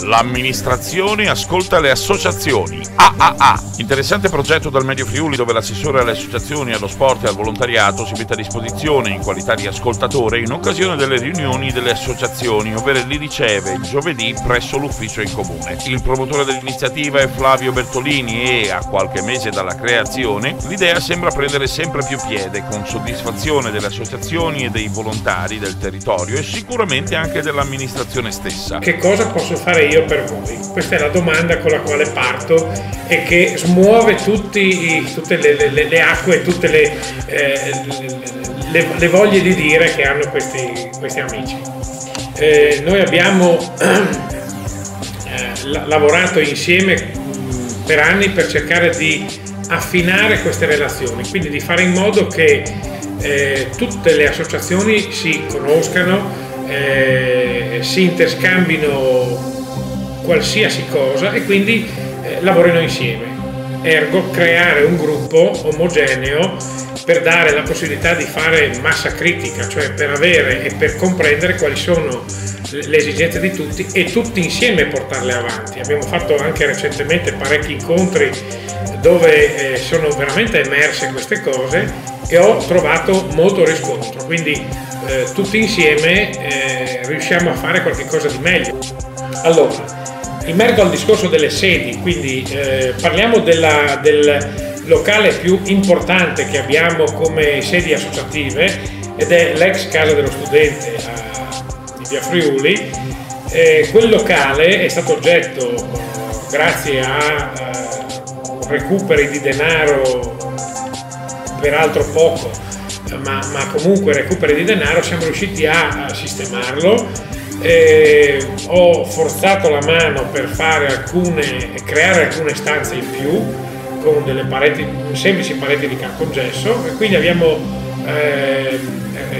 L'amministrazione ascolta le associazioni. AAA. Interessante progetto dal Medio Friuli, dove l'assessore alle associazioni, allo sport e al volontariato si mette a disposizione in qualità di ascoltatore in occasione delle riunioni delle associazioni, ovvero li riceve il giovedì presso l'ufficio in comune. Il promotore dell'iniziativa è Flavio Bertolini e, a qualche mese dalla creazione, l'idea sembra prendere sempre più piede, con soddisfazione delle associazioni e dei volontari del territorio e sicuramente anche dell'amministrazione stessa. Che cosa posso fare io per voi? Questa è la domanda con la quale parto e che smuove tutte le acque, tutte le voglie di dire che hanno questi amici. Noi abbiamo lavorato insieme per anni per cercare di affinare queste relazioni, quindi di fare in modo che tutte le associazioni si conoscano, si interscambino qualsiasi cosa e quindi lavorino insieme. Ergo creare un gruppo omogeneo per dare la possibilità di fare massa critica, cioè per avere e per comprendere quali sono le esigenze di tutti e tutti insieme portarle avanti. Abbiamo fatto anche recentemente parecchi incontri dove sono veramente emerse queste cose e ho trovato molto riscontro, quindi tutti insieme riusciamo a fare qualcosa di meglio. Allora, in merito al discorso delle sedi, quindi parliamo del locale più importante che abbiamo come sedi associative ed è l'ex Casa dello Studente di Via Friuli. Quel locale è stato oggetto, grazie a recuperi di denaro, peraltro poco, ma comunque recuperi di denaro, siamo riusciti a sistemarlo. Ho forzato la mano per creare alcune stanze in più con delle semplici pareti di cartongesso e quindi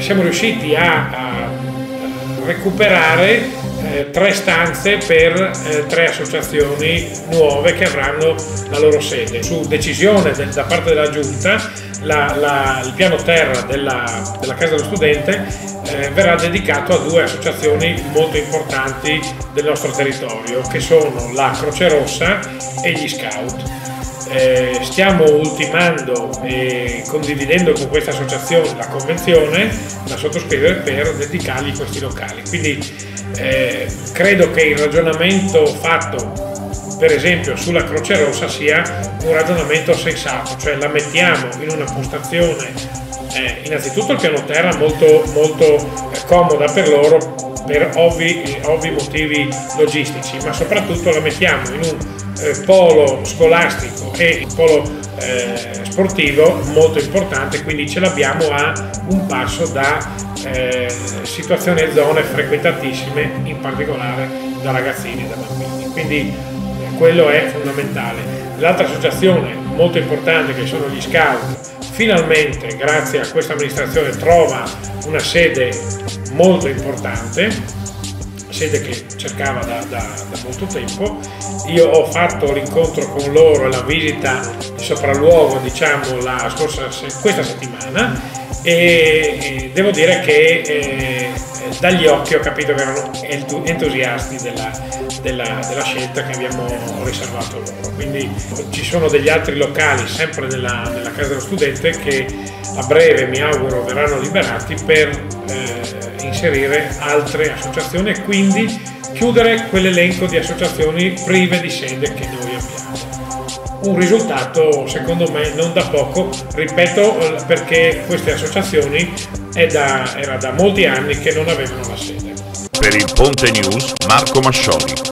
siamo riusciti a recuperare 3 stanze per 3 associazioni nuove che avranno la loro sede. Su decisione da parte della Giunta, il piano terra della Casa dello Studente verrà dedicato a 2 associazioni molto importanti del nostro territorio, che sono la Croce Rossa e gli Scout. Stiamo ultimando e condividendo con queste associazioni la convenzione da sottoscrivere per dedicargli questi locali. Quindi credo che il ragionamento fatto per esempio sulla Croce Rossa sia un ragionamento sensato, cioè la mettiamo in una postazione innanzitutto il piano terra molto comoda per loro per ovvi motivi logistici, ma soprattutto la mettiamo in un polo scolastico e un polo sportivo molto importante, quindi ce l'abbiamo a un passo da situazioni e zone frequentatissime, in particolare da ragazzini e da bambini, quindi quello è fondamentale. L'altra associazione molto importante, che sono gli Scout, finalmente grazie a questa amministrazione trova una sede molto importante, sede che cercava da molto tempo. Io ho fatto l'incontro con loro e la visita di sopralluogo, diciamo, questa settimana e devo dire che dagli occhi ho capito che erano entusiasti della scelta che abbiamo riservato loro. Quindi ci sono degli altri locali sempre nella Casa dello Studente che a breve, mi auguro, verranno liberati per inserire altre associazioni e quindi chiudere quell'elenco di associazioni prive di sede che noi abbiamo. Un risultato secondo me non da poco, ripeto, perché queste associazioni era da molti anni che non avevano la sede. Per il Ponte News, Marco Mascioli.